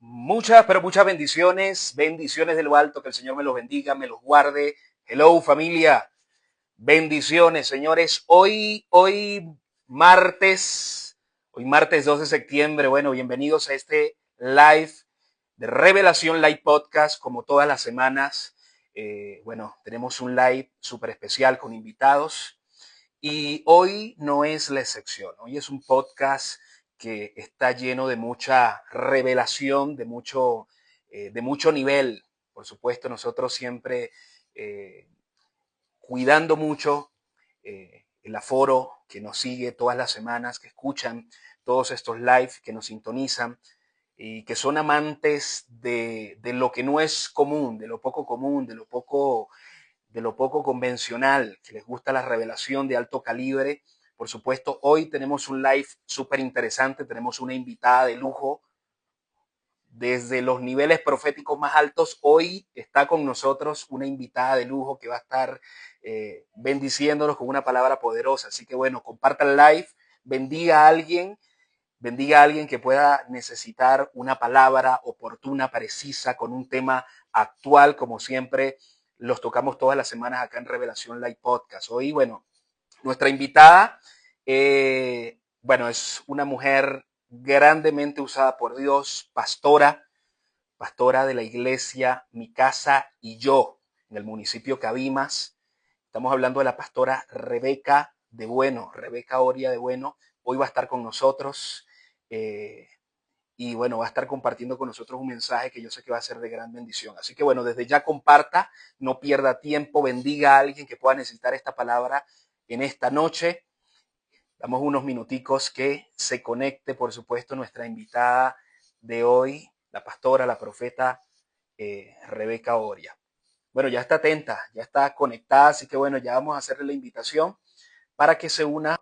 Muchas, pero muchas bendiciones, bendiciones de lo alto, que el Señor me los bendiga, me los guarde. Hello familia, bendiciones señores. Martes, hoy martes 2 de septiembre, bueno, bienvenidos a este live de Revelación Live Podcast, como todas las semanas. Bueno, tenemos un live súper especial con invitados. Y hoy no es la excepción. Hoy es un podcast que está lleno de mucha revelación, de mucho nivel. Por supuesto, nosotros siempre eh, cuidando mucho el aforo que nos sigue todas las semanas, que escuchan todos estos live, que nos sintonizan y que son amantes de lo que no es común, de lo poco común, de lo poco convencional, que les gusta la revelación de alto calibre. Por supuesto, hoy tenemos un live súper interesante, tenemos una invitada de lujo desde los niveles proféticos más altos. Hoy está con nosotros una invitada de lujo que va a estar bendiciéndonos con una palabra poderosa. Así que bueno, comparta el live, bendiga a alguien que pueda necesitar una palabra oportuna, precisa, con un tema actual, como siempre los tocamos todas las semanas acá en Revelación Live Podcast. Hoy, bueno, nuestra invitada, bueno, es una mujer grandemente usada por Dios, pastora de la iglesia Mi Casa y Yo, en el municipio Cabimas. Estamos hablando de la pastora Rebeca de Bueno, Rebeca Oria de Bueno. Hoy va a estar con nosotros. Eh, y bueno, va a estar compartiendo con nosotros un mensaje que yo sé que va a ser de gran bendición. Así que bueno, desde ya comparta, no pierda tiempo, bendiga a alguien que pueda necesitar esta palabra en esta noche. Damos unos minuticos que se conecte, por supuesto, nuestra invitada de hoy, la pastora, la profeta Rebeca Oria. Bueno, ya está atenta, ya está conectada, así que bueno, ya vamos a hacerle la invitación para que se una.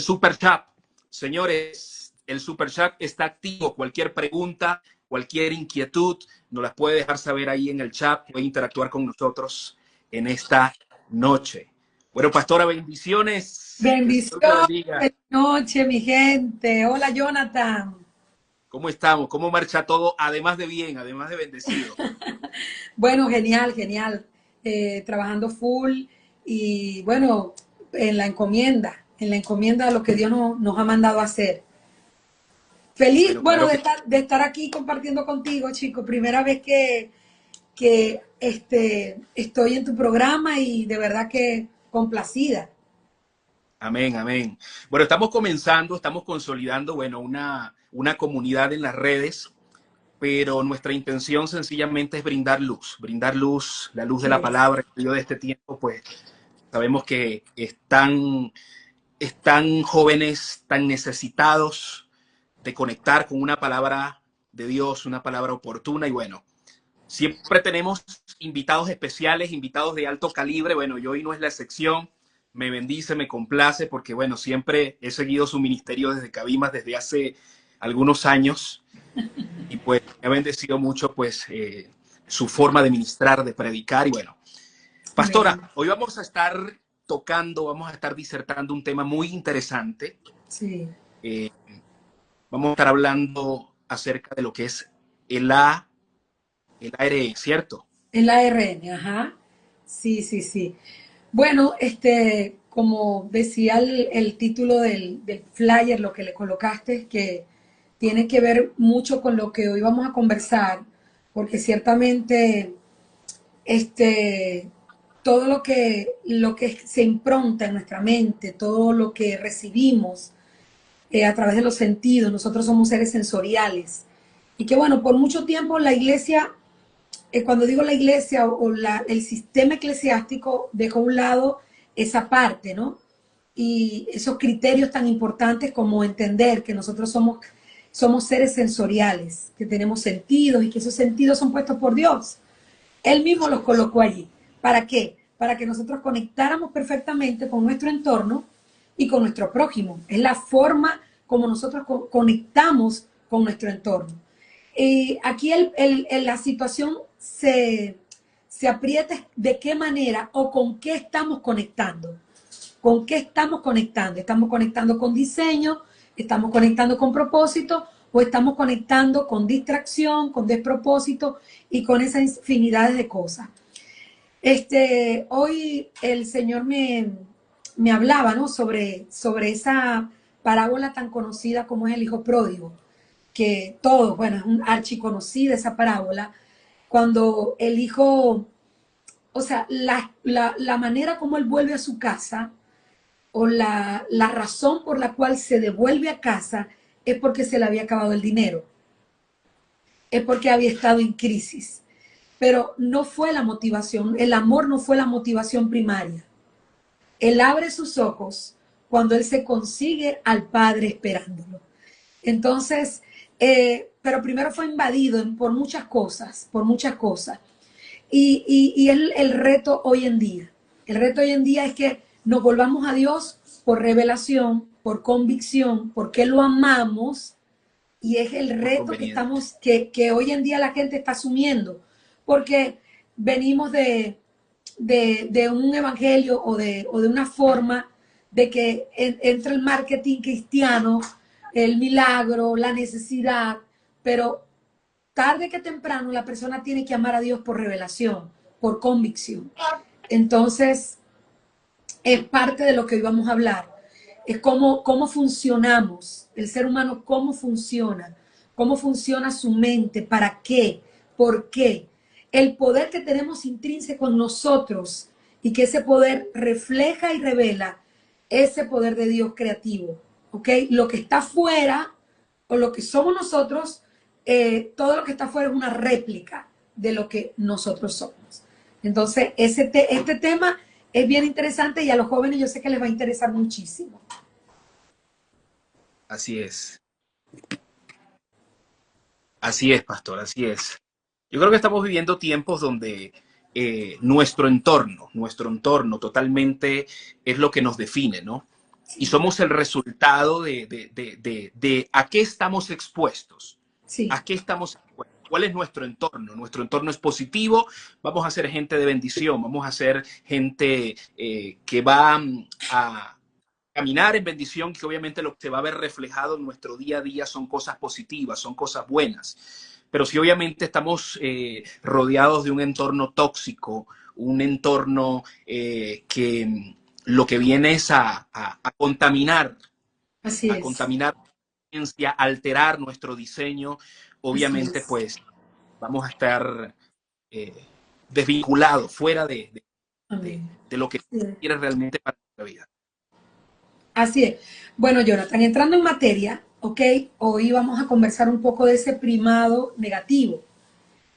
Super Chat. Señores, el Super Chat está activo. Cualquier pregunta, cualquier inquietud, nos las puede dejar saber ahí en el chat. Puede interactuar con nosotros en esta noche. Bueno, pastora, bendiciones. Que el Señor te Bendición, bendiga. feliz noche, mi gente. Hola, Jonathan. ¿Cómo estamos? ¿Cómo marcha todo? Además de bien, además de bendecido. Bueno, genial, genial. Trabajando full y bueno, en la encomienda de lo que Dios nos ha mandado a hacer. Feliz, Bueno, bueno, claro que de estar aquí compartiendo contigo, chicos. Primera vez que estoy en tu programa y de verdad que complacida. amén, amén. Bueno, estamos comenzando, estamos consolidando, bueno, una comunidad en las redes, pero nuestra intención sencillamente es brindar luz, la luz de la Yes. palabra. En medio de este tiempo, pues sabemos que están jóvenes tan necesitados de conectar con una palabra de Dios, una palabra oportuna y bueno, siempre tenemos invitados especiales, invitados de alto calibre. Bueno, y hoy no es la excepción. Me bendice, me complace porque, bueno, siempre he seguido su ministerio desde Cabimas desde hace algunos años y pues me ha bendecido mucho pues su forma de ministrar, de predicar y bueno. Amén. Pastora, hoy vamos a estar tocando, vamos a estar disertando un tema muy interesante. Sí. Eh, Vamos a estar hablando acerca de lo que es el, A, el ARE, ¿cierto? En la RN, ajá. Sí, sí, sí. Bueno, como decía el título del flyer, lo que le colocaste, que tiene que ver mucho con lo que hoy vamos a conversar, porque ciertamente este, todo lo que se impronta en nuestra mente, todo lo que recibimos a través de los sentidos, nosotros somos seres sensoriales. Y que bueno, por mucho tiempo la iglesia cuando digo la iglesia el sistema eclesiástico dejó a un lado esa parte, ¿no? Y esos criterios tan importantes como entender que nosotros somos seres sensoriales, que tenemos sentidos y que esos sentidos son puestos por Dios. Él mismo Así los es. colocó allí. ¿Para qué? Para que nosotros conectáramos perfectamente con nuestro entorno y con nuestro prójimo. Es la forma como nosotros conectamos con nuestro entorno. Aquí la situación se aprieta de qué manera o con qué estamos conectando. ¿Con qué estamos conectando? Estamos conectando con diseño, ¿Estamos conectando con propósito o estamos conectando con distracción, con despropósito y con esas infinidades de cosas? Hoy el Señor me hablaba, ¿no? sobre esa parábola tan conocida como es el hijo pródigo, que todos, bueno, es un archiconocida esa parábola, cuando el hijo, o sea, la manera como él vuelve a su casa o la razón por la cual se devuelve a casa es porque se le había acabado el dinero, es porque había estado en crisis, pero no fue la motivación, el amor no fue la motivación primaria. Él abre sus ojos cuando él se consigue al Padre esperándolo. Entonces, pero primero fue invadido por muchas cosas, por muchas cosas. Y el reto hoy en día, el reto hoy en día es que nos volvamos a Dios por revelación, por convicción, porque lo amamos, y es el Por reto conveniente. que hoy en día la gente está asumiendo, porque venimos de un evangelio o de una forma de que entra el marketing cristiano, el milagro, la necesidad, pero tarde que temprano la persona tiene que amar a Dios por revelación, por convicción. Entonces, es parte de lo que hoy vamos a hablar. Es cómo funcionamos, el ser humano, cómo funciona su mente, para qué, por qué. El poder que tenemos intrínseco en nosotros y que ese poder refleja y revela ese poder de Dios creativo. ¿Ok? Lo que está fuera o lo que somos nosotros, todo lo que está fuera es una réplica de lo que nosotros somos. Entonces, este tema es bien interesante y a los jóvenes yo sé que les va a interesar muchísimo. Así es. Así es, pastor, así es. Yo creo que estamos viviendo tiempos donde nuestro entorno totalmente es lo que nos define, ¿no? Y Sí, somos el resultado de a qué estamos expuestos. sí, ¿A qué estamos expuestos? ¿Cuál es nuestro entorno? Nuestro entorno es positivo, vamos a ser gente de bendición, vamos a ser gente que va a caminar en bendición, que obviamente lo que se va a ver reflejado en nuestro día a día son cosas positivas, son cosas buenas. Pero si obviamente estamos rodeados de un entorno tóxico, un entorno que lo que viene es así a es, contaminar, a alterar nuestro diseño, así obviamente es. pues vamos a estar desvinculados, fuera Amén. de lo que Sí. quiere realmente para nuestra vida. Así es. Bueno, Jonathan, entrando en materia, ok, hoy vamos a conversar un poco de ese primado negativo,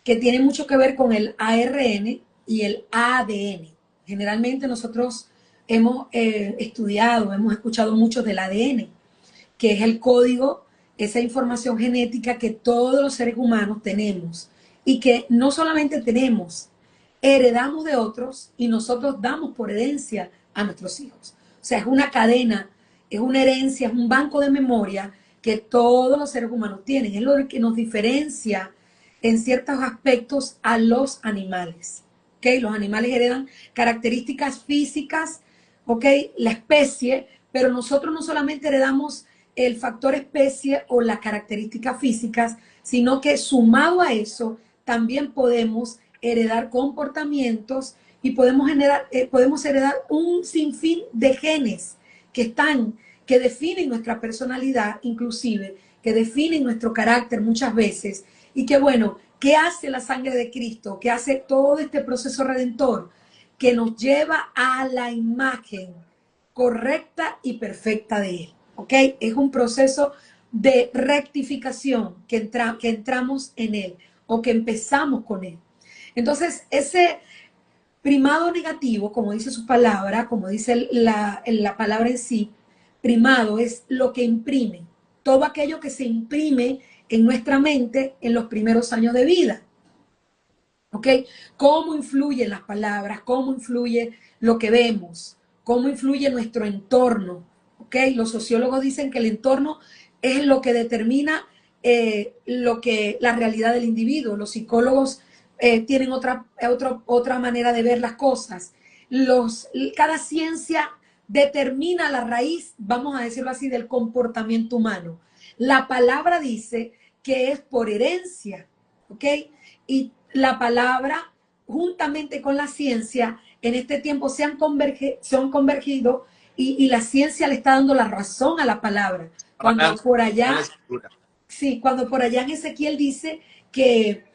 que tiene mucho que ver con el ARN y el ADN. Generalmente nosotros hemos estudiado, hemos escuchado mucho del ADN, que es el código, esa información genética que todos los seres humanos tenemos y que no solamente tenemos, heredamos de otros y nosotros damos por herencia a nuestros hijos. O sea, es una cadena, es una herencia, es un banco de memoria que todos los seres humanos tienen. Es lo que nos diferencia en ciertos aspectos a los animales. ¿Okay? Los animales heredan características físicas, ¿ok? La especie, pero nosotros no solamente heredamos el factor especie o las características físicas, sino que sumado a eso también podemos heredar comportamientos y podemos heredar un sinfín de genes que están, que definen nuestra personalidad, inclusive, que definen nuestro carácter muchas veces, y que bueno, ¿qué hace la sangre de Cristo? ¿Qué hace todo este proceso redentor? Que nos lleva a la imagen correcta y perfecta de Él. ¿Ok? Es un proceso de rectificación que entramos en Él o que empezamos con Él. Entonces, ese primado negativo, como dice su palabra, como dice la palabra en sí, primado es lo que imprime, todo aquello que se imprime en nuestra mente en los primeros años de vida. ¿Ok? ¿Cómo influyen las palabras? ¿Cómo influye lo que vemos? ¿Cómo influye nuestro entorno? ¿Ok? Los sociólogos dicen que el entorno es lo que determina la realidad del individuo. Los psicólogos tienen otra manera de ver las cosas. Cada ciencia determina la raíz, vamos a decirlo así, del comportamiento humano. La palabra dice que es por herencia, ¿ok? Y la palabra, juntamente con la ciencia, en este tiempo se han convergido y la ciencia le está dando la razón a la palabra. Cuando por allá, sí, cuando por allá en Ezequiel dice que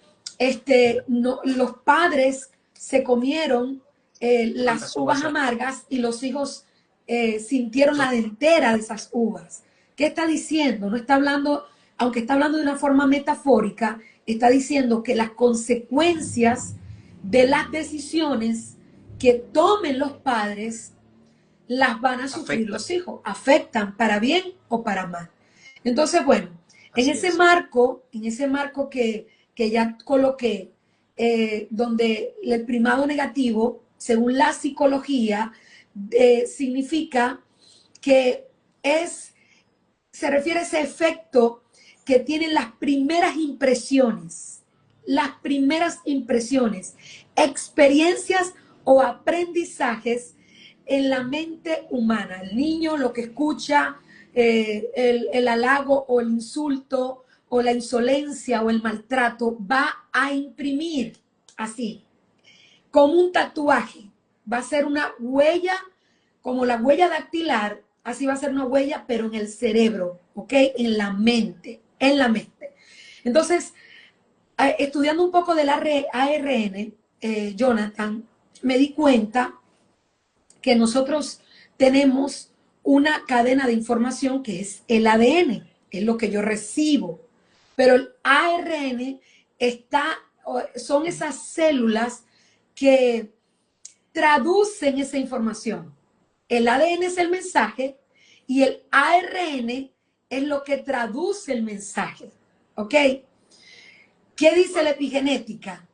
no, los padres se comieron las uvas amargas y los hijos sintieron la dentera de esas uvas. ¿Qué está diciendo? No está hablando, aunque está hablando de una forma metafórica, está diciendo que las consecuencias de las decisiones que tomen los padres las van a sufrir los hijos, afectan para bien o para mal. Entonces, bueno, en ese marco que ya coloqué, donde el primado negativo, según la psicología, significa que se refiere a ese efecto que tienen las primeras impresiones, experiencias o aprendizajes en la mente humana. El niño lo que escucha, el halago o el insulto o la insolencia o el maltrato va a imprimir así, como un tatuaje. Va a ser una huella, como la huella dactilar, así va a ser una huella, pero en el cerebro, ¿ok? En la mente, en la mente. Entonces, estudiando un poco del ARN, Jonathan, me di cuenta que nosotros tenemos una cadena de información que es el ADN, es lo que yo recibo. Pero el ARN son esas células que traducen esa información. El ADN es el mensaje y el ARN es lo que traduce el mensaje. ¿Ok? ¿Qué dice la epigenética?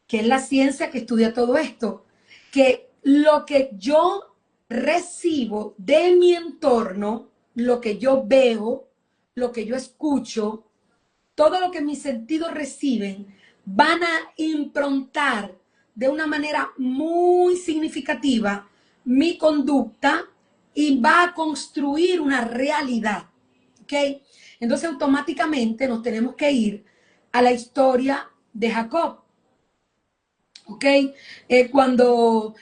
Que es la ciencia que estudia todo esto. Que lo que yo recibo de mi entorno, lo que yo veo, lo que yo escucho, todo lo que mis sentidos reciben, van a improntar de una manera muy significativa mi conducta y va a construir una realidad. ¿Ok? Entonces automáticamente nos tenemos que ir a la historia de Jacob. ¿Ok? Cuando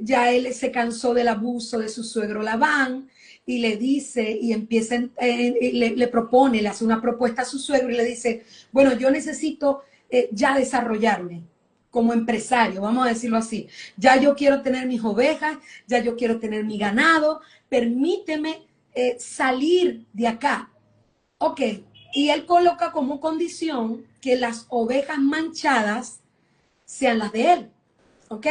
ya él se cansó del abuso de su suegro Labán y le dice y empieza, le propone, le hace una propuesta a su suegro y le dice, bueno, yo necesito ya desarrollarme como empresario, vamos a decirlo así. Ya yo quiero tener mis ovejas, ya yo quiero tener mi ganado, permíteme salir de acá. Ok, y él coloca como condición que las ovejas manchadas sean las de él, ¿ok?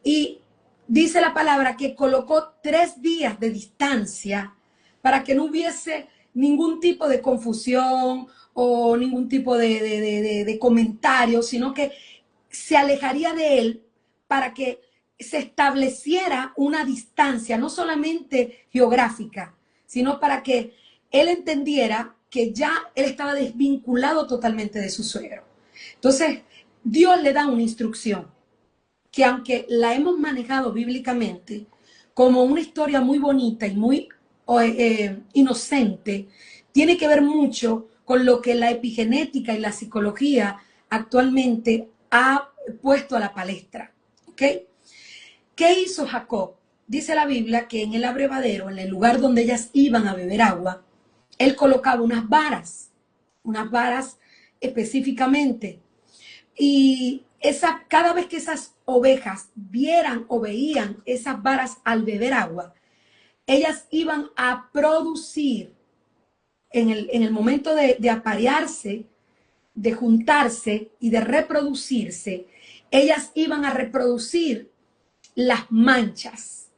Y dice la palabra que colocó 3 días de distancia para que no hubiese ningún tipo de confusión o ningún tipo de comentario, sino que se alejaría de él para que se estableciera una distancia, no solamente geográfica, sino para que él entendiera que ya él estaba desvinculado totalmente de su suegro. Entonces, Dios le da una instrucción que aunque la hemos manejado bíblicamente como una historia muy bonita y muy inocente, tiene que ver mucho con lo que la epigenética y la psicología actualmente ha puesto a la palestra. ¿Ok? ¿Qué hizo Jacob? Dice la Biblia que en el abrevadero, en el lugar donde ellas iban a beber agua, él colocaba unas varas específicamente. Y cada vez que esas ovejas vieran o veían esas varas al beber agua, ellas iban a producir en el momento de aparearse, de juntarse y de reproducirse, ellas iban a reproducir las manchas.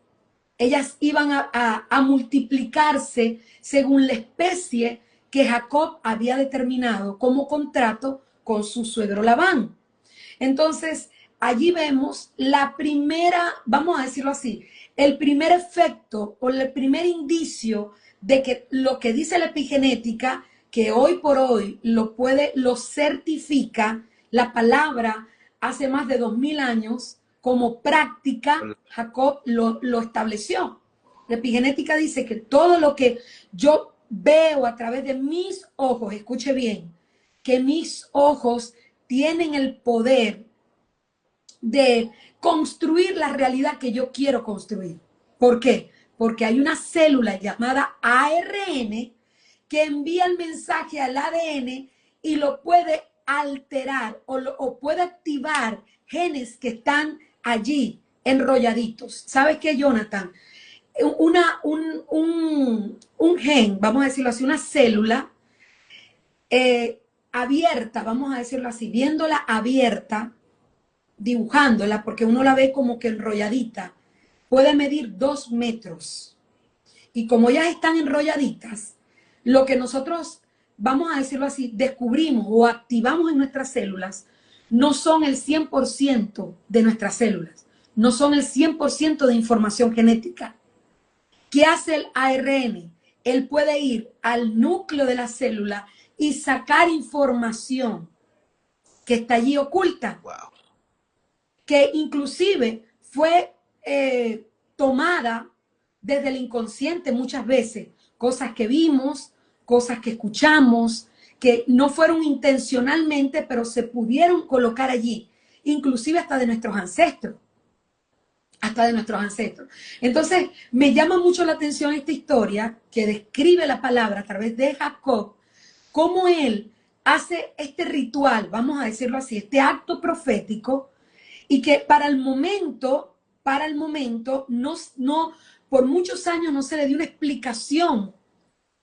Ellas iban a multiplicarse según la especie que Jacob había determinado como contrato con su suegro Labán. Entonces, allí vemos la primera, vamos a decirlo así, el primer efecto o el primer indicio de que lo que dice la epigenética, que hoy por hoy lo certifica la palabra hace más de 2000 años como práctica, Jacob lo estableció. La epigenética dice que todo lo que yo veo a través de mis ojos, escuche bien, que mis ojos tienen el poder de construir la realidad que yo quiero construir. ¿Por qué? Porque hay una célula llamada ARN que envía el mensaje al ADN y lo puede alterar o puede activar genes que están allí enrolladitos. ¿Sabes qué, Jonathan? Un gen, vamos a decirlo así, una célula abierta, vamos a decirlo así, viéndola abierta, dibujándola, porque uno la ve como que enrolladita, puede medir 2 metros. Y como ellas están enrolladitas, lo que nosotros, vamos a decirlo así, descubrimos o activamos en nuestras células, no son el 100% de nuestras células, no son el 100% de información genética. ¿Qué hace el ARN? Él puede ir al núcleo de la célula y sacar información que está allí oculta. Wow. Que inclusive fue tomada desde el inconsciente muchas veces, cosas que vimos, cosas que escuchamos, que no fueron intencionalmente, pero se pudieron colocar allí, inclusive hasta de nuestros ancestros, hasta de nuestros ancestros. Entonces, me llama mucho la atención esta historia que describe la palabra a través de Jacob, cómo él hace este ritual, vamos a decirlo así, este acto profético, y que para el momento, no, por muchos años no se le dio una explicación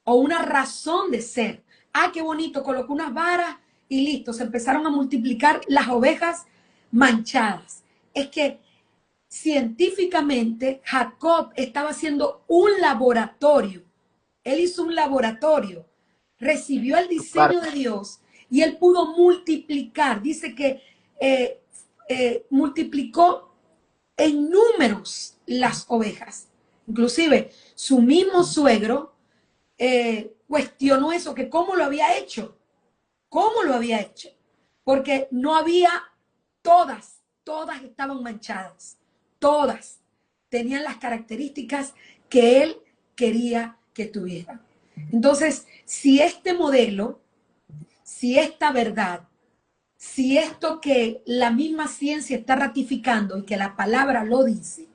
o una razón de ser. Ah, qué bonito, colocó unas varas y listo, se empezaron a multiplicar las ovejas manchadas. Es que científicamente Jacob estaba haciendo un laboratorio. Él hizo un laboratorio, recibió el diseño de Dios y él pudo multiplicar. Dice que multiplicó en números las ovejas. Inclusive su mismo suegro cuestionó eso, que cómo lo había hecho, porque no había, todas estaban manchadas, todas tenían las características que él quería que tuvieran. Entonces, si este modelo, si esta verdad, si esto que la misma ciencia está ratificando y que la palabra lo dice,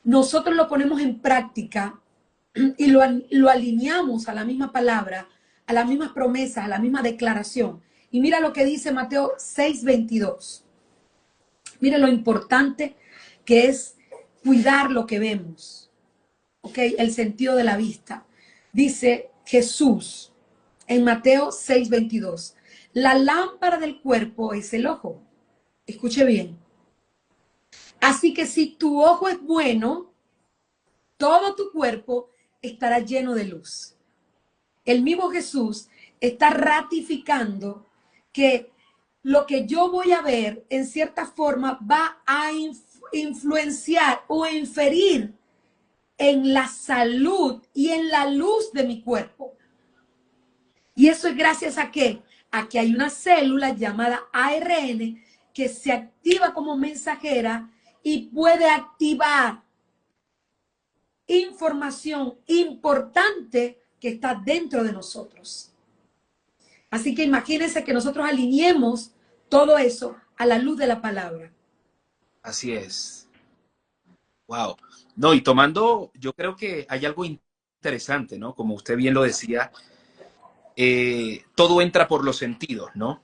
nosotros lo ponemos en práctica y lo alineamos a la misma palabra, a las mismas promesas, a la misma declaración. Y mira lo que dice Mateo 6:22. Mira lo importante que es cuidar lo que vemos, ¿ok? El sentido de la vista. Dice Jesús en Mateo 6:22. La lámpara del cuerpo es el ojo. Escuche bien. Así que si tu ojo es bueno, todo tu cuerpo estará lleno de luz. El mismo Jesús está ratificando que lo que yo voy a ver, en cierta forma, va a influenciar o inferir en la salud y en la luz de mi cuerpo. Y eso es gracias a qué? A que hay una célula llamada ARN que se activa como mensajera y puede activar información importante que está dentro de nosotros. Así que imagínense que nosotros alineemos todo eso a la luz de la palabra. Así es. Wow. No, y tomando, yo creo que hay algo interesante, ¿no? Como usted bien lo decía, todo entra por los sentidos, ¿no?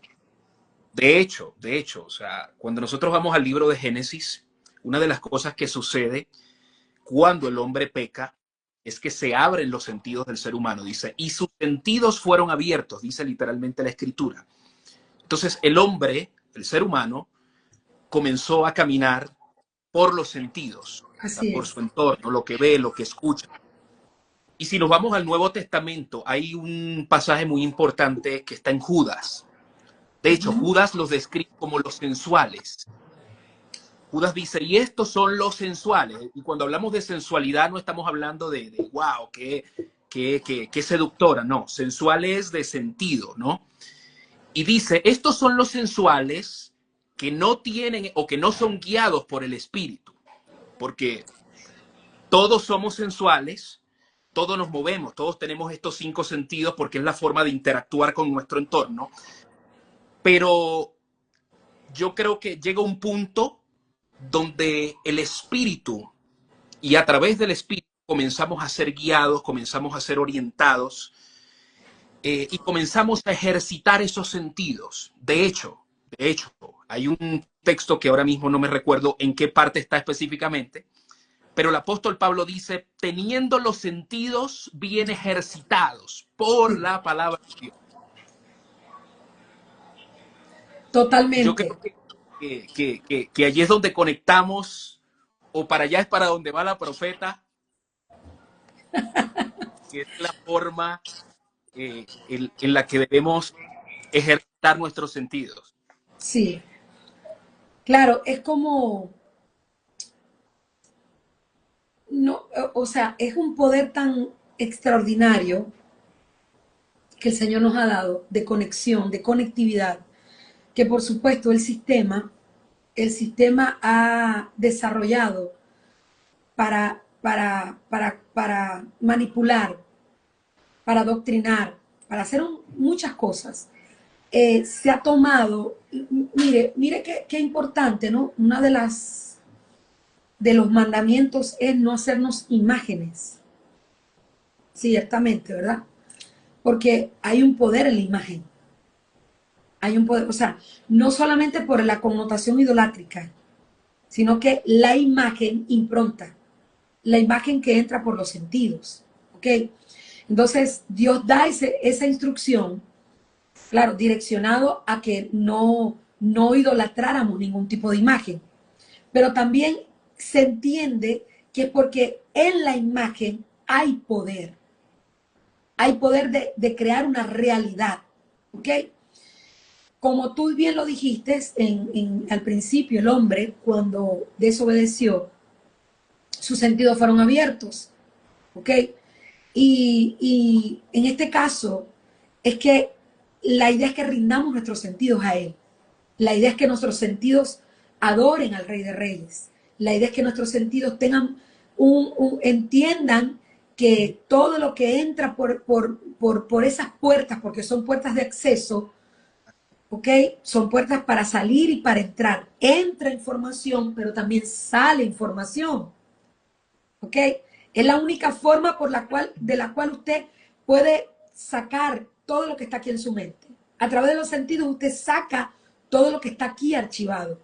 De hecho, o sea, cuando nosotros vamos al libro de Génesis, una de las cosas que sucede cuando el hombre peca es que se abren los sentidos del ser humano, dice, y sus sentidos fueron abiertos, dice literalmente la escritura. Entonces el hombre, el ser humano, comenzó a caminar por los sentidos, por su entorno, lo que ve, lo que escucha. Y si nos vamos al Nuevo Testamento, hay un pasaje muy importante que está en Judas. De hecho, Judas los describe como los sensuales. Judas dice, y estos son los sensuales. Y cuando hablamos de sensualidad no estamos hablando de wow, qué seductora. No, sensual es de sentido, ¿no? Y dice, estos son los sensuales que no tienen o que no son guiados por el Espíritu. Porque todos somos sensuales, todos nos movemos, todos tenemos estos 5 sentidos porque es la forma de interactuar con nuestro entorno, pero yo creo que llega un punto donde el espíritu y a través del espíritu comenzamos a ser guiados, comenzamos a ser orientados y comenzamos a ejercitar esos sentidos. De hecho, hay un texto que ahora mismo no me recuerdo en qué parte está específicamente, pero el apóstol Pablo dice, teniendo los sentidos bien ejercitados por la palabra de Dios. Yo Totalmente. creo que allí es donde conectamos, o para allá es para donde va la profeta, que es la forma en la que debemos ejercitar nuestros sentidos. Sí. Claro, es como, no, o sea, es un poder tan extraordinario que el Señor nos ha dado de conexión, de conectividad, que por supuesto el sistema ha desarrollado para manipular, para adoctrinar, para hacer muchas cosas. Se ha tomado, mire qué importante, ¿no? Una de los mandamientos es no hacernos imágenes, ciertamente, ¿verdad? Porque hay un poder en la imagen, hay un poder, o sea, no solamente por la connotación idolátrica, sino que la imagen impronta, la imagen que entra por los sentidos, ¿ok? Entonces, Dios da esa instrucción, claro, direccionado a que no idolatráramos ningún tipo de imagen, pero también se entiende que porque en la imagen hay poder de crear una realidad, ¿ok? Como tú bien lo dijiste al principio, el hombre, cuando desobedeció, sus sentidos fueron abiertos, ¿ok? Y en este caso, es que la idea es que rindamos nuestros sentidos a Él. La idea es que nuestros sentidos adoren al Rey de Reyes. La idea es que nuestros sentidos tengan entiendan que todo lo que entra por esas puertas, porque son puertas de acceso, ¿ok? Son puertas para salir y para entrar. Entra información, pero también sale información, ¿ok? Es la única forma de la cual usted puede sacar todo lo que está aquí en su mente. A través de los sentidos usted saca todo lo que está aquí archivado.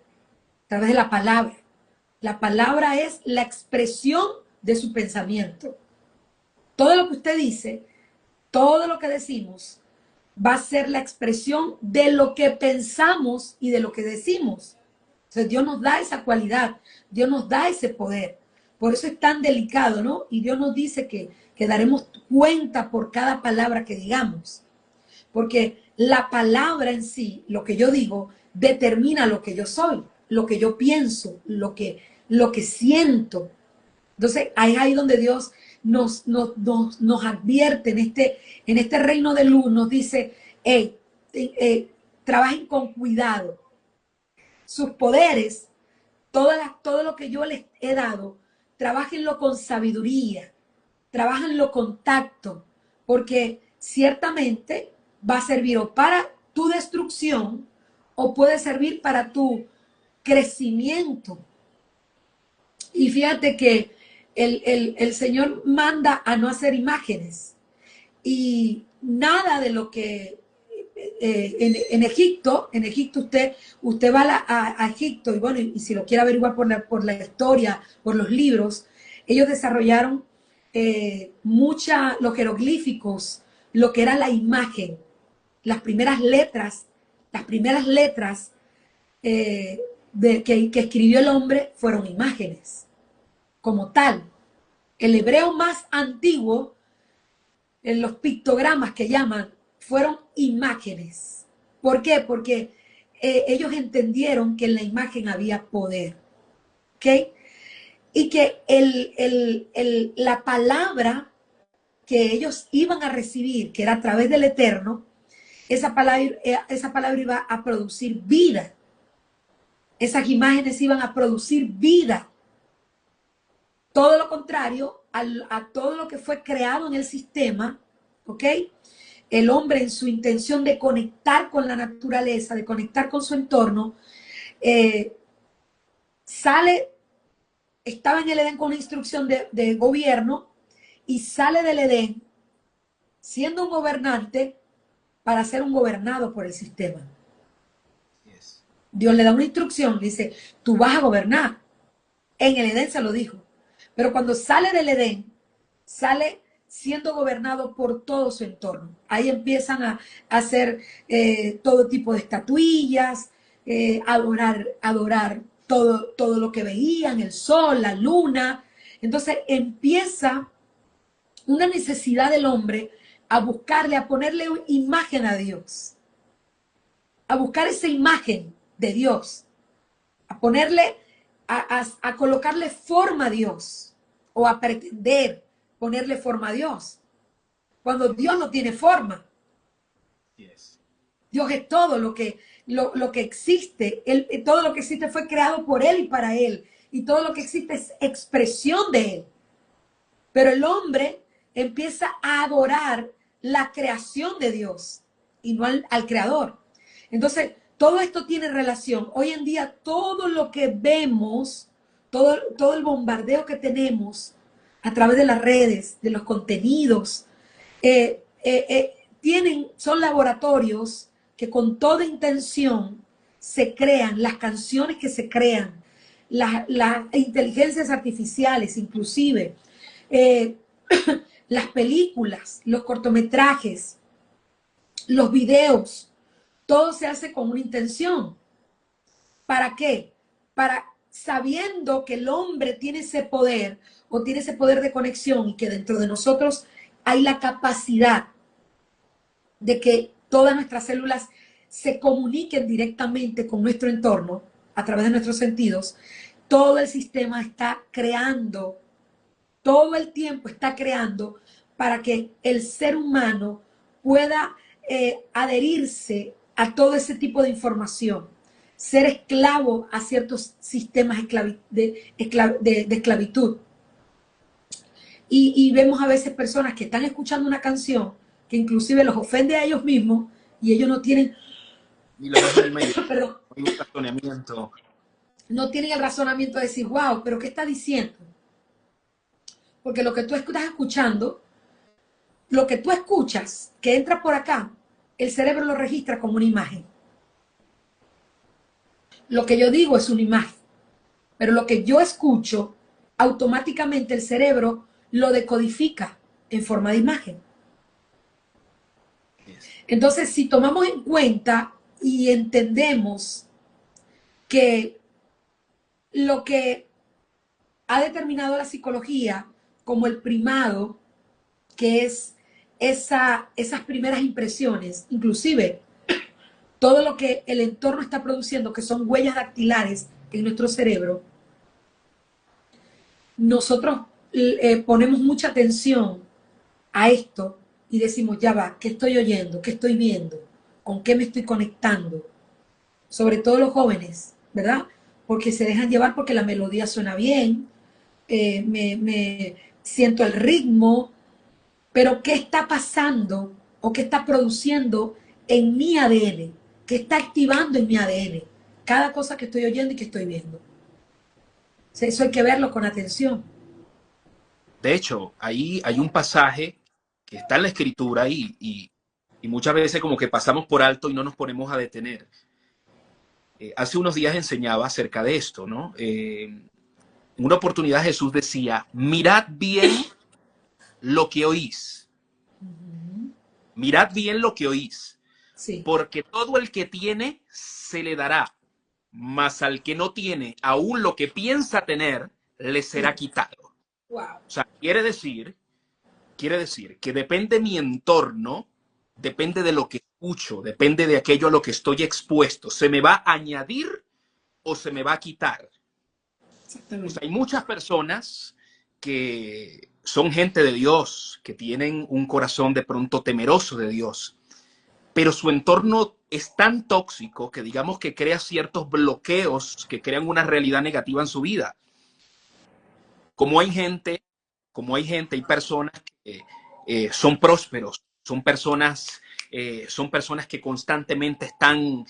A través de la palabra. La palabra es la expresión de su pensamiento. Todo lo que usted dice, todo lo que decimos, va a ser la expresión de lo que pensamos y de lo que decimos. Entonces Dios nos da esa cualidad, Dios nos da ese poder. Por eso es tan delicado, ¿no? Y Dios nos dice que daremos cuenta por cada palabra que digamos. Porque la palabra en sí, lo que yo digo, determina lo que yo soy, lo que yo pienso, lo que siento. Entonces, ahí donde Dios nos advierte en este reino de luz, nos dice, hey, trabajen con cuidado. Sus poderes, todo lo que yo les he dado, trabajenlo con sabiduría, trabajenlo con tacto, porque ciertamente va a servir o para tu destrucción o puede servir para tu crecimiento. Y fíjate que el Señor manda a no hacer imágenes y nada de lo que en Egipto usted va a Egipto y bueno, y si lo quiere averiguar por la historia, por los libros, ellos desarrollaron los jeroglíficos, lo que era la imagen, las primeras letras que escribió el hombre fueron imágenes, como tal. El hebreo más antiguo, en los pictogramas que llaman, fueron imágenes. ¿Por qué? Porque ellos entendieron que en la imagen había poder. ¿Ok? Y que la palabra que ellos iban a recibir, que era a través del Eterno, esa palabra iba a producir vida. Esas imágenes iban a producir vida. todo lo contrario a todo lo que fue creado en el sistema, ¿ok? El hombre en su intención de conectar con la naturaleza, de conectar con su entorno, eh, sale, estaba en el Edén con una instrucción de gobierno y sale del Edén siendo un gobernante para ser un gobernado por el sistema. Yes. Dios le da una instrucción, le dice, tú vas a gobernar. En el Edén se lo dijo. Pero cuando sale del Edén, sale siendo gobernado por todo su entorno. Ahí empiezan a hacer todo tipo de estatuillas, adorar todo lo que veían, el sol, la luna. Entonces empieza una necesidad del hombre a buscarle, a ponerle imagen a Dios, a buscar esa imagen de Dios, a ponerle, a colocarle forma a Dios o a pretender ponerle forma a Dios, cuando Dios no tiene forma. Yes. Dios es todo lo que existe. Todo lo que existe fue creado por Él y para Él. Y todo lo que existe es expresión de Él. Pero el hombre empieza a adorar la creación de Dios y no al creador. Entonces, todo esto tiene relación. Hoy en día, todo lo que vemos, todo el bombardeo que tenemos a través de las redes, de los contenidos, son laboratorios que con toda intención se crean, las canciones que se crean, las inteligencias artificiales inclusive, eh, las películas, los cortometrajes, los videos, todo se hace con una intención. ¿Para qué? Para sabiendo que el hombre tiene ese poder o tiene ese poder de conexión y que dentro de nosotros hay la capacidad de que todas nuestras células se comuniquen directamente con nuestro entorno a través de nuestros sentidos, todo el sistema está creando, todo el tiempo está creando para que el ser humano pueda adherirse a todo ese tipo de información, ser esclavo a ciertos sistemas de esclavitud. Y vemos a veces personas que están escuchando una canción que inclusive los ofende a ellos mismos y ellos no tienen, Y lo ves en el medio, perdón, hay un razonamiento. no tienen el razonamiento de decir, wow, pero ¿qué está diciendo? Porque lo que tú estás escuchando, lo que tú escuchas que entra por acá, el cerebro lo registra como una imagen. Lo que yo digo es una imagen, pero lo que yo escucho, automáticamente el cerebro lo decodifica en forma de imagen. Entonces, si tomamos en cuenta y entendemos que lo que ha determinado la psicología como el primado, que es esas primeras impresiones, inclusive todo lo que el entorno está produciendo, que son huellas dactilares en nuestro cerebro, nosotros ponemos mucha atención a esto y decimos, ya va, ¿qué estoy oyendo? ¿Qué estoy viendo? ¿Con qué me estoy conectando? Sobre todo los jóvenes, ¿verdad? Porque se dejan llevar porque la melodía suena bien, me siento el ritmo, pero ¿qué está pasando o qué está produciendo en mi ADN? ¿Qué está activando en mi ADN? Cada cosa que estoy oyendo y que estoy viendo. O sea, eso hay que verlo con atención. De hecho, ahí hay un pasaje que está en la escritura y muchas veces como que pasamos por alto y no nos ponemos a detener. Hace unos días enseñaba acerca de esto, ¿no? En una oportunidad Jesús decía, mirad bien lo que oís, mirad bien lo que oís, Sí. porque todo el que tiene se le dará, mas al que no tiene, aún lo que piensa tener, le será quitado. Wow. O sea, quiere decir que depende mi entorno, depende de lo que escucho, depende de aquello a lo que estoy expuesto, se me va a añadir o se me va a quitar. O sea, Exactamente. hay muchas personas que son gente de Dios, que tienen un corazón de pronto temeroso de Dios, pero su entorno es tan tóxico que digamos que crea ciertos bloqueos que crean una realidad negativa en su vida. como hay gente, hay personas que son prósperos, son personas que constantemente están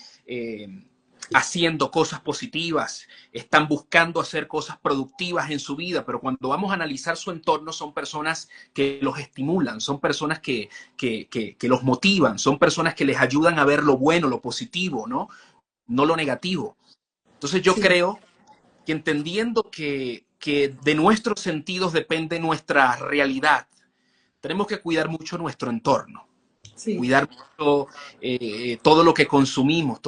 haciendo cosas positivas, están buscando hacer cosas productivas en su vida, pero cuando vamos a analizar su entorno son personas que los estimulan, son personas que los motivan, son personas que les ayudan a ver lo bueno, lo positivo, ¿no? No lo negativo. Entonces yo Sí, creo que entendiendo que de nuestros sentidos depende nuestra realidad, tenemos que cuidar mucho nuestro entorno, sí, cuidar mucho todo lo que consumimos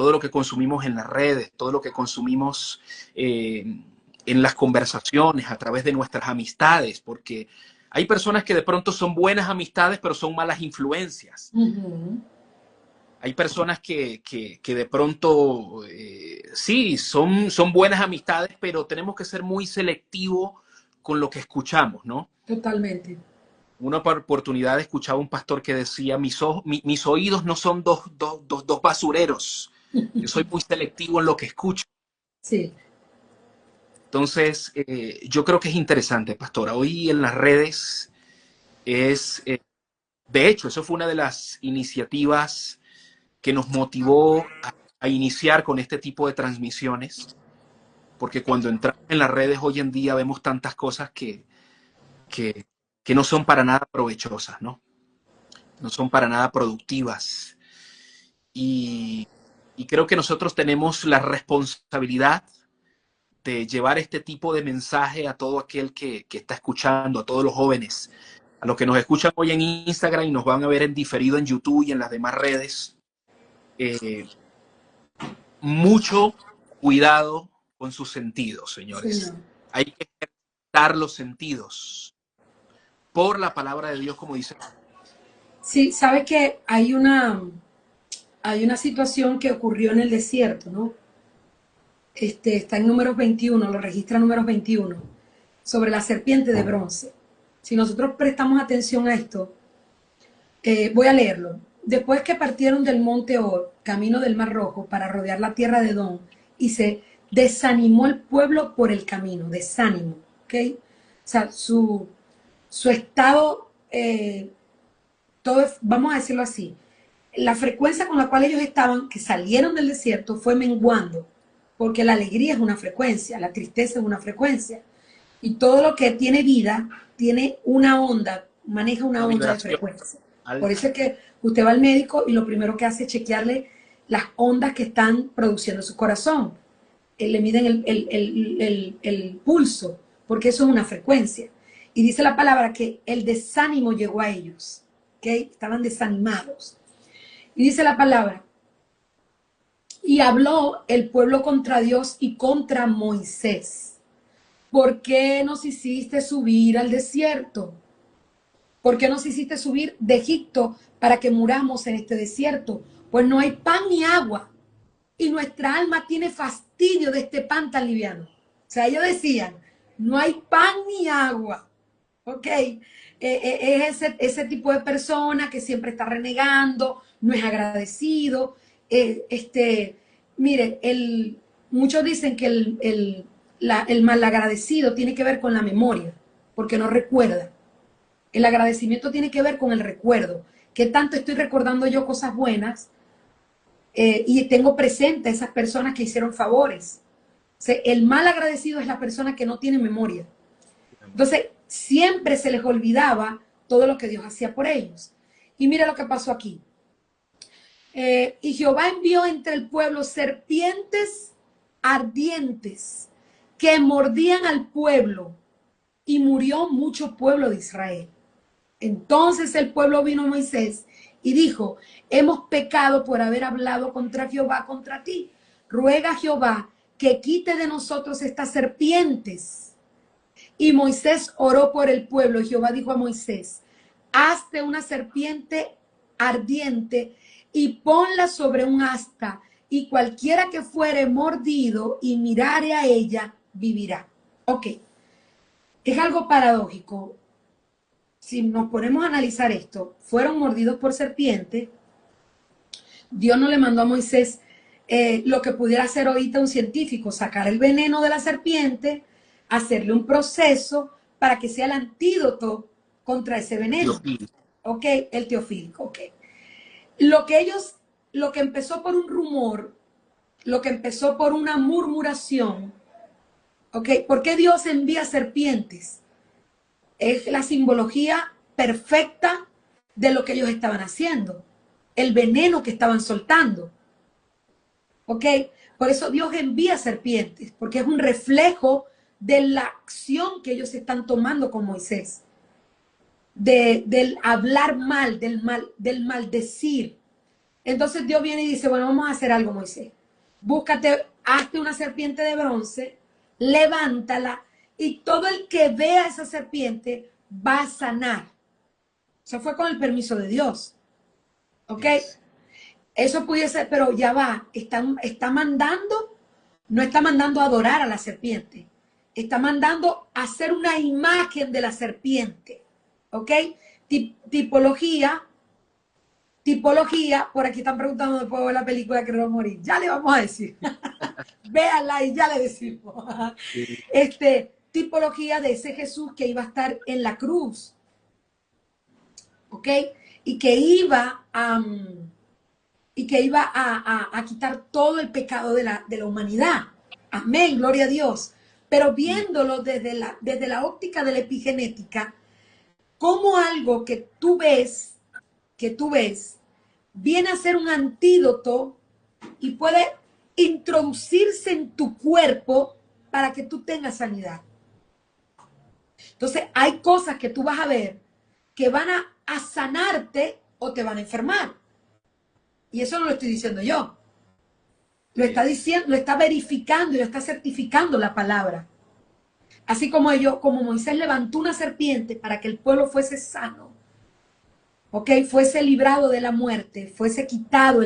en las redes, todo lo que consumimos en las conversaciones, a través de nuestras amistades, porque hay personas que de pronto son buenas amistades, pero son malas influencias. ujú, Hay personas que de pronto, sí, son buenas amistades, pero tenemos que ser muy selectivos con lo que escuchamos, ¿no? totalmente. Una oportunidad escuchaba un pastor que decía, mis oídos no son dos basureros, yo soy muy selectivo en lo que escucho. Sí, Entonces, yo creo que es interesante, pastora. Hoy en las redes es, de hecho, eso fue una de las iniciativas que nos motivó a iniciar con este tipo de transmisiones, porque cuando entramos en las redes hoy en día vemos tantas cosas que, que no son para nada provechosas, ¿no? No son para nada productivas. Y, y creo que nosotros tenemos la responsabilidad de llevar este tipo de mensaje a todo aquel que está escuchando, a todos los jóvenes, a los que nos escuchan hoy en Instagram y nos van a ver en diferido en YouTube y en las demás redes. Eh, Mucho cuidado con sus sentidos, señores. señor. Hay que ejercitar los sentidos por la palabra de Dios, como dice. Sí, sabe que hay una situación que ocurrió en el desierto, ¿no? Está en números 21, lo registra números 21, sobre la serpiente de bronce. Si nosotros prestamos atención a esto, voy a leerlo. Después que partieron del monte Or, camino del Mar Rojo, para rodear la tierra de Edom, y se desanimó el pueblo por el camino, desánimo, ¿ok? O sea, su estado, vamos a decirlo así, la frecuencia con la cual ellos estaban, que salieron del desierto, fue menguando, porque la alegría es una frecuencia, la tristeza es una frecuencia, y todo lo que tiene vida tiene una onda, maneja una Una onda de vibración frecuencia. Por eso alta. es que usted va al médico y lo primero que hace es chequearle las ondas que están produciendo su corazón. Le miden el pulso, porque eso es una frecuencia. Y dice la palabra que el desánimo llegó a ellos, ¿okay? Estaban desanimados. Y dice la palabra, y habló el pueblo contra Dios y contra Moisés. ¿Por qué nos hiciste subir al desierto? ¿Por qué nos hiciste subir de Egipto para que muramos en este desierto? Pues no hay pan ni agua. Y nuestra alma tiene fastidio de este pan tan liviano. O sea, ellos decían, no hay pan ni agua. ¿Ok? Es ese tipo de persona que siempre está renegando, no es agradecido. Mire, muchos dicen que el malagradecido tiene que ver con la memoria, porque no recuerda. El agradecimiento tiene que ver con el recuerdo. ¿Qué tanto estoy recordando yo cosas buenas y tengo presente a esas personas que hicieron favores? O sea, el mal agradecido es la persona que no tiene memoria. Entonces, siempre se les olvidaba todo lo que Dios hacía por ellos. Y mira lo que pasó aquí. Y Jehová envió entre el pueblo serpientes ardientes que mordían al pueblo y murió mucho pueblo de Israel. Entonces el pueblo vino a Moisés y dijo, hemos pecado por haber hablado contra Jehová, contra ti. Ruega a Jehová que quite de nosotros estas serpientes. Y Moisés oró por el pueblo. Y Jehová dijo a Moisés, hazte una serpiente ardiente y ponla sobre un asta, y cualquiera que fuere mordido y mirare a ella, vivirá. Ok, es algo paradójico. Si nos ponemos a analizar esto, fueron mordidos por serpiente. Dios no le mandó a Moisés lo que pudiera hacer ahorita un científico, sacar el veneno de la serpiente, hacerle un proceso para que sea el antídoto contra ese veneno. Teofílico. ¿Ok? El teofílico, ok. Lo que empezó por un rumor, lo que empezó por una murmuración, ¿ok? ¿Por qué Dios envía serpientes? Es la simbología perfecta de lo que ellos estaban haciendo, el veneno que estaban soltando, ¿ok? Por eso Dios envía serpientes, porque es un reflejo de la acción que ellos están tomando con Moisés, del hablar mal, del maldecir. Entonces Dios viene y dice, bueno, vamos a hacer algo, Moisés. Búscate, hazte una serpiente de bronce, levántala, y todo el que vea esa serpiente va a sanar. Eso fue con el permiso de Dios. ¿Ok? Yes. Eso pudiese, pero ya va, está mandando, no está mandando a adorar a la serpiente, está mandando a hacer una imagen de la serpiente. ¿Ok? Tipología, por aquí están preguntando después de la película que no va a morir. Ya le vamos a decir. Véanla y ya le decimos. Sí. Tipología de ese Jesús que iba a estar en la cruz. ¿Ok? Y que iba a quitar todo el pecado de la humanidad. Amén, gloria a Dios. Pero viéndolo desde la óptica de la epigenética, como algo que tú ves, viene a ser un antídoto y puede introducirse en tu cuerpo para que tú tengas sanidad. Entonces, hay cosas que tú vas a ver que van a sanarte o te van a enfermar. Y eso no lo estoy diciendo yo. Lo está diciendo, lo está verificando y lo está certificando la palabra. Así como Moisés levantó una serpiente para que el pueblo fuese sano, ¿ok? Fuese librado de la muerte, fuese quitado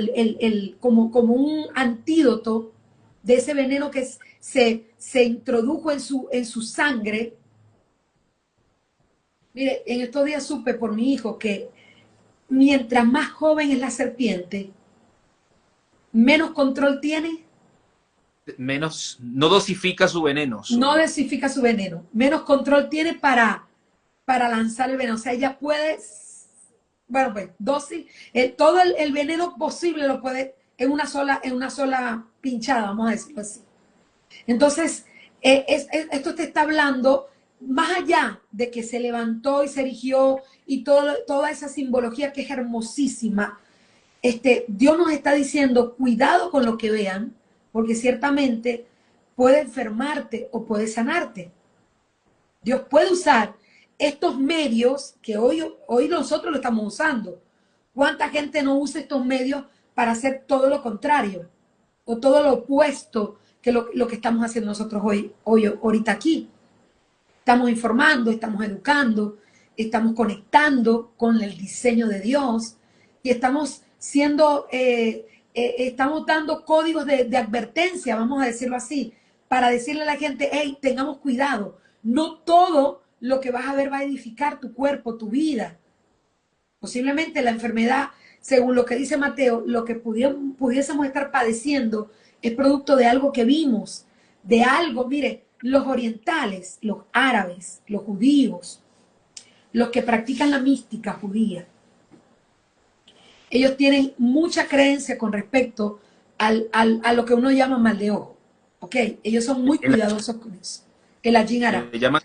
como un antídoto de ese veneno que se introdujo en su sangre. Mire, en estos días supe por mi hijo que mientras más joven es la serpiente, menos control tiene, Menos, no dosifica su veneno. no dosifica su veneno, menos control tiene para lanzar el veneno. O sea, ella puede, bueno, pues, dosis, todo el veneno posible lo puede en una sola pinchada, vamos a decirlo así. Entonces, esto te está hablando más allá de que se levantó y se erigió y toda esa simbología que es hermosísima. Dios nos está diciendo, cuidado con lo que vean, porque ciertamente puede enfermarte o puede sanarte. Dios puede usar estos medios que hoy nosotros lo estamos usando. ¿Cuánta gente no usa estos medios para hacer todo lo contrario o todo lo opuesto que lo que estamos haciendo nosotros ahorita aquí? Estamos informando, estamos educando, estamos conectando con el diseño de Dios y estamos estamos dando códigos de advertencia, vamos a decirlo así, para decirle a la gente, hey, tengamos cuidado, no todo lo que vas a ver va a edificar tu cuerpo, tu vida. Posiblemente la enfermedad, según lo que dice Mateo, lo que pudiésemos estar padeciendo es producto de algo que vimos, de algo, mire, los orientales, los árabes, los judíos, los que practican la mística judía, ellos tienen mucha creencia con respecto a lo que uno llama mal de ojo. ¿Ok? Ellos son muy cuidadosos con eso. El Ajin Ara. Le llaman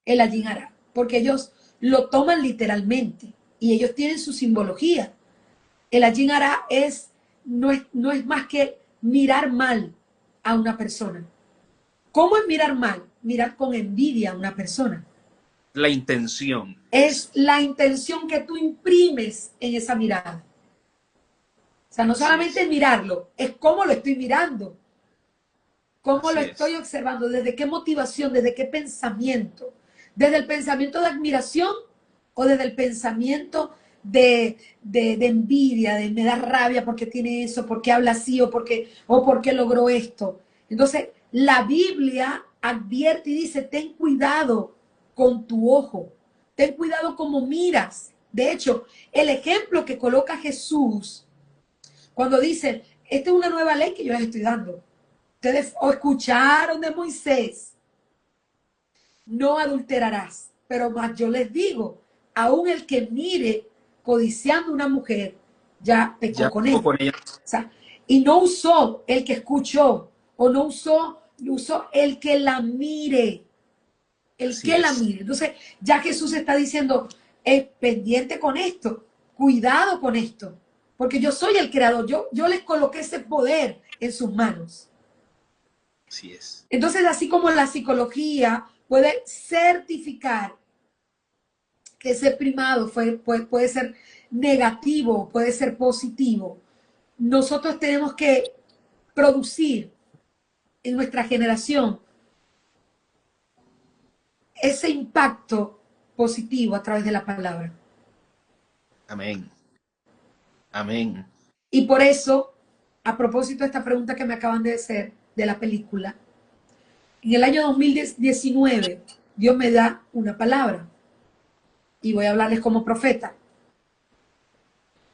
El Ajin Ara. Porque ellos lo toman literalmente y ellos tienen su simbología. El Ajin Ara no es más que mirar mal a una persona. ¿Cómo es mirar mal? Mirar con envidia a una persona. la intención. Es la intención que tú imprimes en esa mirada. O sea, no solamente mirarlo, es cómo lo estoy mirando, cómo lo estoy observando, desde qué motivación, desde qué pensamiento, desde el pensamiento de admiración o desde el pensamiento de envidia, de me da rabia porque tiene eso, porque habla así o porque logró esto. Entonces, la Biblia advierte y dice, ten cuidado con tu ojo, ten cuidado como miras. De hecho, el ejemplo que coloca Jesús cuando dice, esta es una nueva ley que yo les estoy dando. Ustedes o escucharon de Moisés. no adulterarás. Pero más yo les digo, aún el que mire codiciando una mujer, ya pecó Ya con estuvo ella. con ella. O sea, y no usó el que escuchó, o no usó el que la mire, el Así que la es. mire. Entonces, ya Jesús está diciendo, pendiente con esto, cuidado con esto, porque yo soy el creador, yo les coloqué ese poder en sus manos. Así es. Entonces, así como la psicología puede certificar que ese primado puede ser negativo, puede ser positivo, nosotros tenemos que producir en nuestra generación ese impacto positivo a través de la palabra. Amén. Amén. Y por eso, a propósito de esta pregunta que me acaban de hacer de la película, en el año 2019 Dios me da una palabra y voy a hablarles como profeta.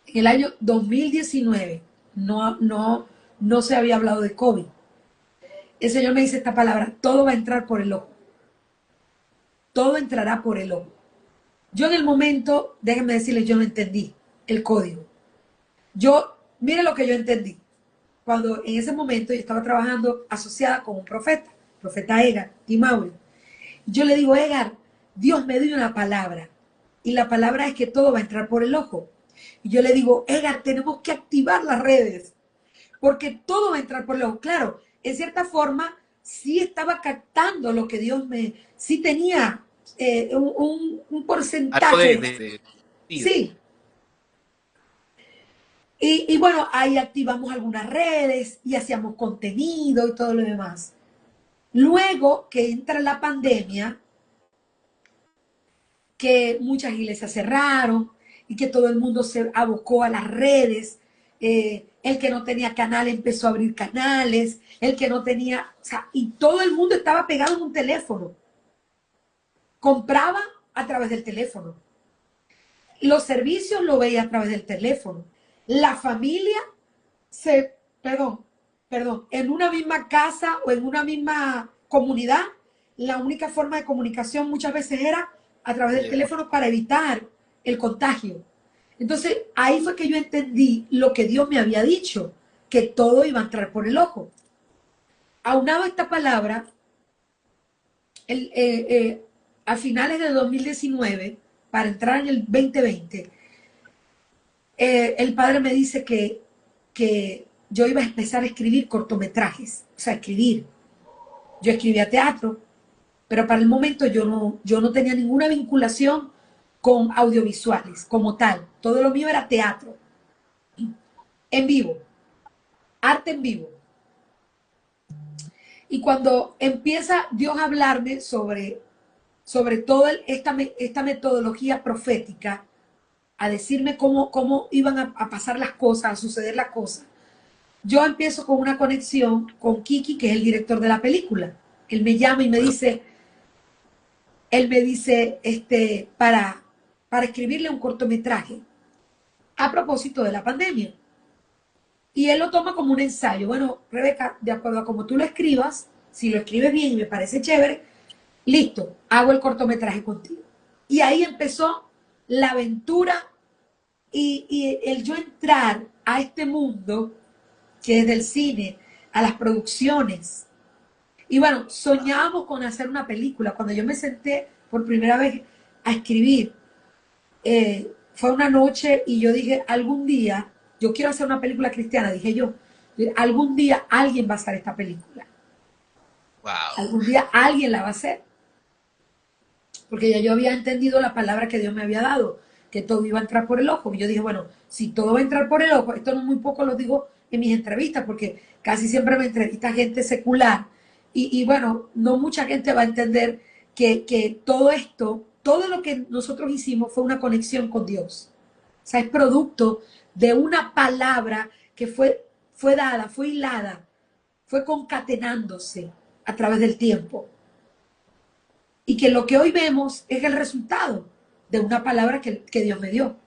En el año 2019 no se había hablado de COVID. El Señor me dice esta palabra, todo va a entrar por el ojo. Todo entrará por el ojo. Yo en el momento, déjenme decirles, yo no entendí el código. Mire lo que yo entendí. Cuando en ese momento yo estaba trabajando asociada con un profeta Edgar y Mauri. Yo le digo, Edgar, Dios me dio una palabra. Y la palabra es que todo va a entrar por el ojo. Y yo le digo, Edgar, tenemos que activar las redes. Porque todo va a entrar por el ojo. Claro, en cierta forma, sí estaba captando lo que sí tenía un Algo porcentaje. sí, Sí. Y bueno, ahí activamos algunas redes y hacíamos contenido y todo lo demás. Luego que entra la pandemia, que muchas iglesias cerraron y que todo el mundo se abocó a las redes. El que no tenía canal empezó a abrir canales, el que no tenía, o sea, y todo el mundo estaba pegado en un teléfono. Compraba a través del teléfono. Los servicios lo veía a través del teléfono. La familia en una misma casa o en una misma comunidad, la única forma de comunicación muchas veces era a través del teléfono para evitar el contagio. Entonces, ahí fue que yo entendí lo que Dios me había dicho, que todo iba a entrar por el ojo. Aunado a esta palabra, a finales de 2019, para entrar en el 2020, el padre me dice que yo iba a empezar a escribir cortometrajes, o sea, escribir. Yo escribía teatro, pero para el momento yo no tenía ninguna vinculación con audiovisuales como tal. Todo lo mío era teatro, en vivo, arte en vivo. Y cuando empieza Dios a hablarme sobre toda esta metodología profética, a decirme cómo iban a pasar las cosas, a suceder las cosas, yo empiezo con una conexión con Kiki, que es el director de la película. Él me llama y me dice, para escribirle un cortometraje a propósito de la pandemia. Y él lo toma como un ensayo. Bueno, Rebeca, de acuerdo a cómo tú lo escribas, si lo escribes bien y me parece chévere, listo, hago el cortometraje contigo. Y ahí empezó la aventura y el yo entrar a este mundo que es del cine, a las producciones. Y bueno, soñábamos con hacer una película. Cuando yo me senté por primera vez a escribir, fue una noche y yo dije, algún día, yo quiero hacer una película cristiana, dije yo, algún día alguien va a hacer esta película. wow. Algún día alguien la va a hacer. Porque ya yo había entendido la palabra que Dios me había dado, que todo iba a entrar por el ojo. Y yo dije, bueno, si todo va a entrar por el ojo, esto no muy poco lo digo en mis entrevistas, porque casi siempre me entrevista gente secular. Y bueno, no mucha gente va a entender que todo esto, todo lo que nosotros hicimos fue una conexión con Dios. O sea, es producto de una palabra que fue dada, fue hilada, fue concatenándose a través del tiempo. Y que lo que hoy vemos es el resultado de una palabra que Dios me dio.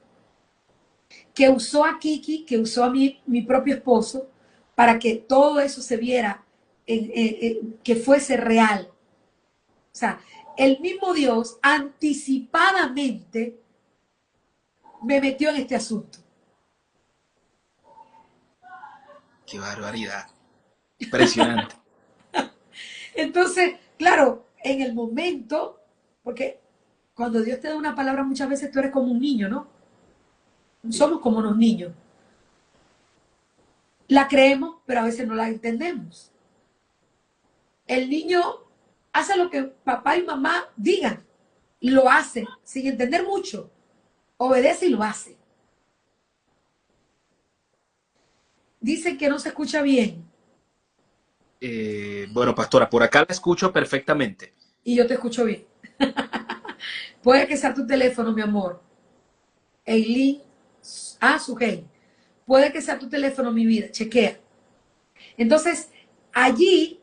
Que usó a Kiki, que usó a mi propio esposo, para que todo eso se viera, que fuese real. O sea, el mismo Dios anticipadamente me metió en este asunto. Qué barbaridad. Impresionante. Entonces, claro, en el momento, porque cuando Dios te da una palabra muchas veces tú eres como un niño, ¿no? Sí. Somos como unos niños. La creemos, pero a veces no la entendemos. El niño hace lo que papá y mamá digan. Lo hace sin entender mucho. Obedece y lo hace. Dice que no se escucha bien Bueno, pastora, por acá la escucho perfectamente. y yo te escucho bien. Puede que sea tu teléfono, mi amor. Eileen, Sugey. Puede que sea tu teléfono, mi vida. Chequea. Entonces, allí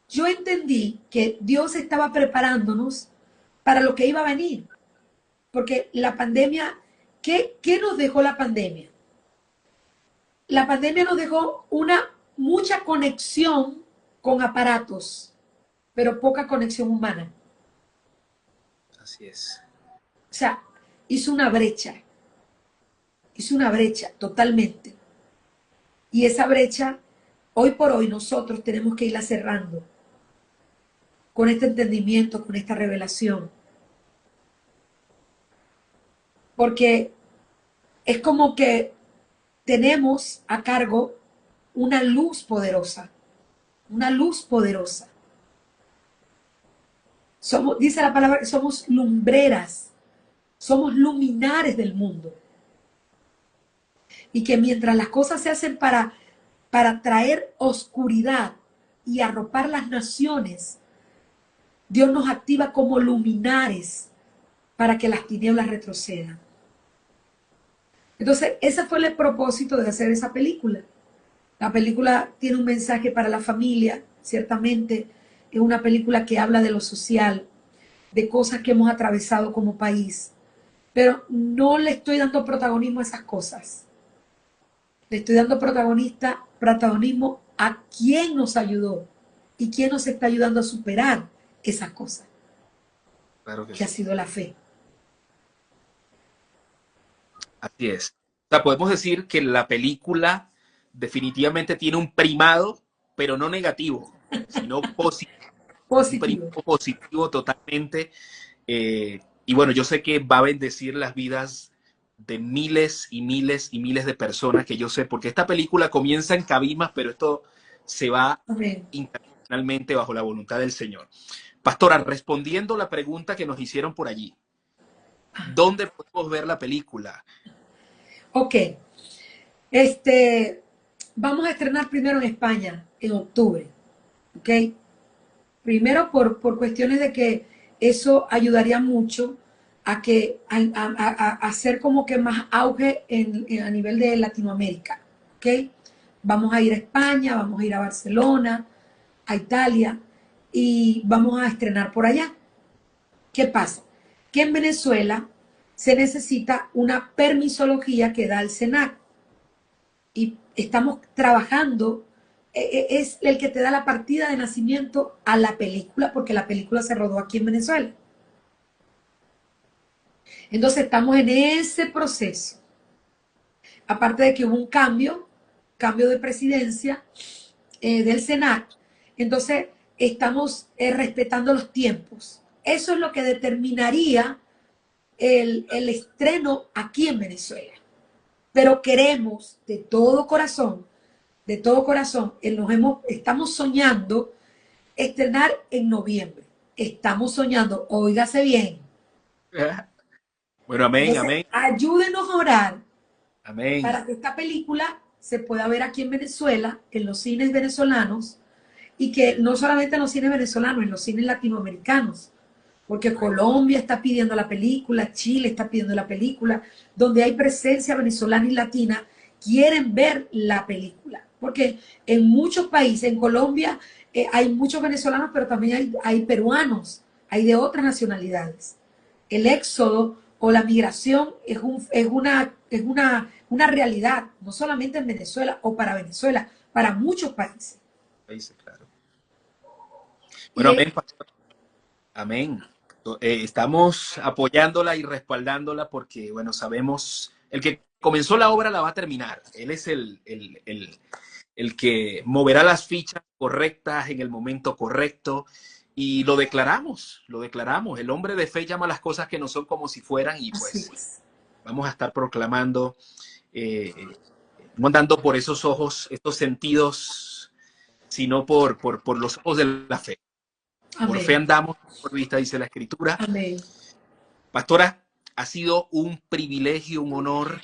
yo entendí que Dios estaba preparándonos para lo que iba a venir. Porque la pandemia, ¿qué nos dejó la pandemia? La pandemia nos dejó mucha conexión con aparatos, pero poca conexión humana. Así es. O sea, hizo una brecha, hizo una brecha totalmente. Y esa brecha, hoy por hoy, nosotros tenemos que irla cerrando con este entendimiento, con esta revelación. Porque es como que tenemos a cargo una luz poderosa, una luz poderosa. Somos, dice la palabra que somos lumbreras, somos luminares del mundo. Y que mientras las cosas se hacen para traer oscuridad y arropar las naciones, Dios nos activa como luminares para que las tinieblas retrocedan. Entonces, ese fue el propósito de hacer esa película. La película tiene un mensaje para la familia, ciertamente. Es una película que habla de lo social, de cosas que hemos atravesado como país. Pero no le estoy dando protagonismo a esas cosas. Le estoy dando protagonismo a quién nos ayudó y quién nos está ayudando a superar esas cosas, Claro que que ha sí. sido la fe. Así es. O sea, podemos decir que la película definitivamente tiene un primado, pero no negativo, sino positivo, un Positivo. primado positivo totalmente. Y bueno, yo sé que va a bendecir las vidas de miles y miles y miles de personas que yo sé, porque esta película comienza en cabimas, pero esto se va Amén. internacionalmente bajo la voluntad del Señor. Pastora, respondiendo la pregunta que nos hicieron por allí, ¿dónde podemos ver la película? Ok. Este, vamos a estrenar primero en España en octubre. Ok. Primero por cuestiones de que eso ayudaría mucho a que a hacer como que más auge a nivel de Latinoamérica. ¿Ok? Vamos a ir a España, vamos a ir a Barcelona, a Italia y vamos a estrenar por allá. ¿Qué pasa? Que en Venezuela se necesita una permisología que da el SENAC y estamos trabajando, es el que te da la partida de nacimiento a la película, porque la película se rodó aquí en Venezuela. Entonces estamos en ese proceso. Aparte de que hubo un cambio de presidencia del Senado, entonces estamos respetando los tiempos. Eso es lo que determinaría el estreno aquí en Venezuela. Pero queremos de todo corazón, estamos soñando estrenar en noviembre. Estamos soñando, óigase bien. Bueno, amén, Entonces, amén, ayúdenos a orar amén. para que esta película se pueda ver aquí en Venezuela, en los cines venezolanos, y que no solamente en los cines venezolanos, en los cines latinoamericanos, porque Colombia está pidiendo la película, Chile está pidiendo la película, donde hay presencia venezolana y latina, quieren ver la película. Porque en muchos países, en Colombia, hay muchos venezolanos, pero también hay peruanos, hay de otras nacionalidades. El éxodo o la migración una realidad, no solamente en Venezuela o para Venezuela, para muchos países. Dice, claro. Bueno, Y amén, pastor. Amén. Estamos apoyándola y respaldándola porque, bueno, sabemos, el que comenzó la obra la va a terminar. Él es el que moverá las fichas correctas en el momento correcto y lo declaramos, lo declaramos. El hombre de fe llama las cosas que no son como si fueran y Así pues es. vamos a estar proclamando, no andando por esos ojos, estos sentidos, sino por los ojos de la fe. Por fe Amén. andamos, por vista dice la Escritura. Amén. Pastora, ha sido un privilegio, un honor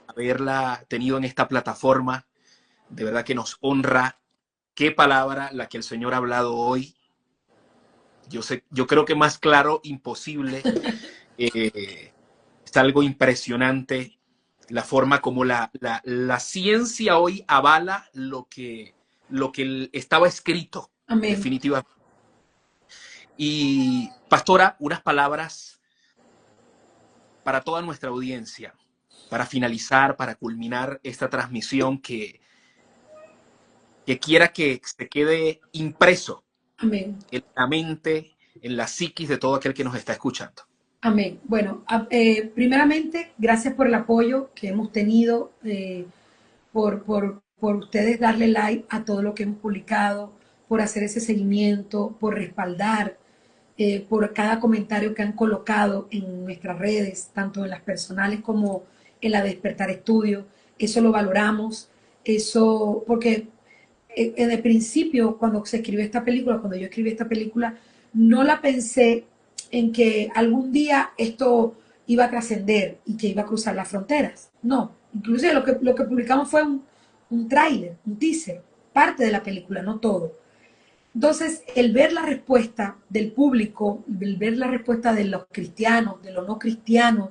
haberla tenido en esta plataforma. De verdad que nos honra. Qué palabra la que el Señor ha hablado hoy. Yo creo que más claro, imposible. Es algo impresionante la forma como la ciencia hoy avala lo que estaba escrito, Amén. definitivamente. Y, pastora, unas palabras para toda nuestra audiencia, para finalizar, para culminar esta transmisión que quiera que se quede impreso Amén. en la mente, en la psiquis de todo aquel que nos está escuchando. Amén. Bueno, primeramente, gracias por el apoyo que hemos tenido, por ustedes darle like a todo lo que hemos publicado, por hacer ese seguimiento, por respaldar, por cada comentario que han colocado en nuestras redes, tanto en las personales como en la Despertar Estudio. Eso lo valoramos, eso, porque en el principio, cuando se escribió esta película, cuando yo escribí esta película, no la pensé en que algún día esto iba a trascender y que iba a cruzar las fronteras. No, incluso lo que publicamos fue un tráiler, un teaser, parte de la película, no todo. Entonces, el ver la respuesta del público, el ver la respuesta de los cristianos, de los no cristianos,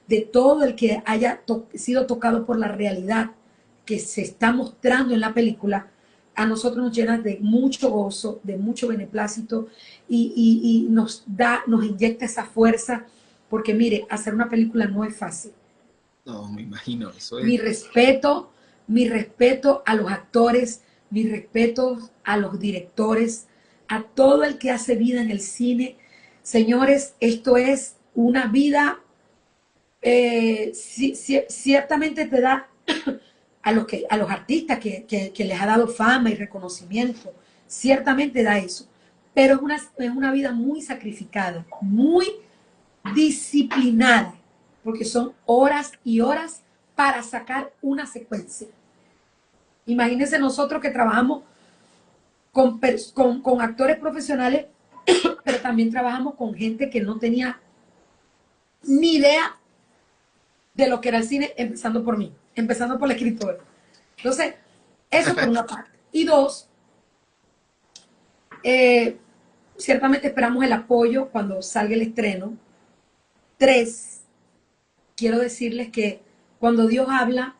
de todo el que haya sido tocado por la realidad que se está mostrando en la película, a nosotros nos llena de mucho gozo, de mucho beneplácito y nos inyecta esa fuerza, porque mire, hacer una película no es fácil. No, me imagino, eso es. Mi respeto, mi respeto a los actores, mi respeto a los directores, a todo el que hace vida en el cine. Señores, esto es una vida, ciertamente te da a los artistas que les ha dado fama y reconocimiento, ciertamente da eso, pero es una vida muy sacrificada, muy disciplinada, porque son horas y horas para sacar una secuencia. Imagínense nosotros que trabajamos con actores profesionales, pero también trabajamos con gente que no tenía ni idea de lo que era el cine, empezando por mí, empezando por la escritora. Entonces, eso por una parte. Y dos, ciertamente esperamos el apoyo cuando salga el estreno. Tres, quiero decirles que cuando Dios habla,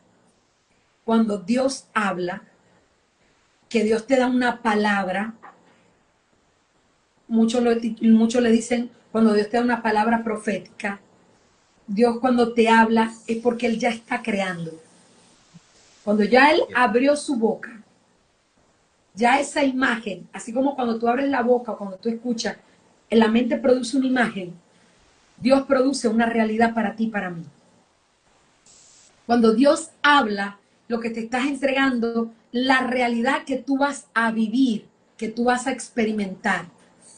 que Dios te da una palabra, muchos le dicen cuando Dios te da una palabra profética, Dios cuando te habla es porque Él ya está creando. Cuando ya Él abrió su boca, ya esa imagen, así como cuando tú abres la boca o cuando tú escuchas, en la mente produce una imagen, Dios produce una realidad para ti y para mí. Cuando Dios habla, lo que te estás entregando, la realidad que tú vas a vivir, que tú vas a experimentar,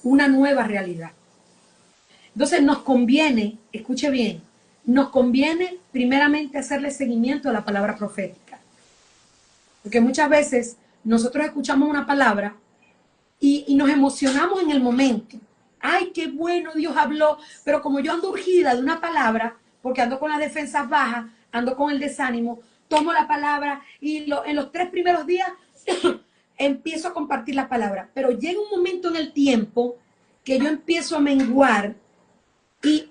una nueva realidad. Entonces nos conviene, escuche bien, nos conviene primeramente hacerle seguimiento a la palabra profética. Porque muchas veces nosotros escuchamos una palabra y nos emocionamos en el momento. Ay, qué bueno, Dios habló, pero como yo ando urgida de una palabra, porque ando con las defensas bajas, ando con el desánimo, tomo la palabra y en los 3 primeros días empiezo a compartir la palabra. Pero llega un momento en el tiempo que yo empiezo a menguar y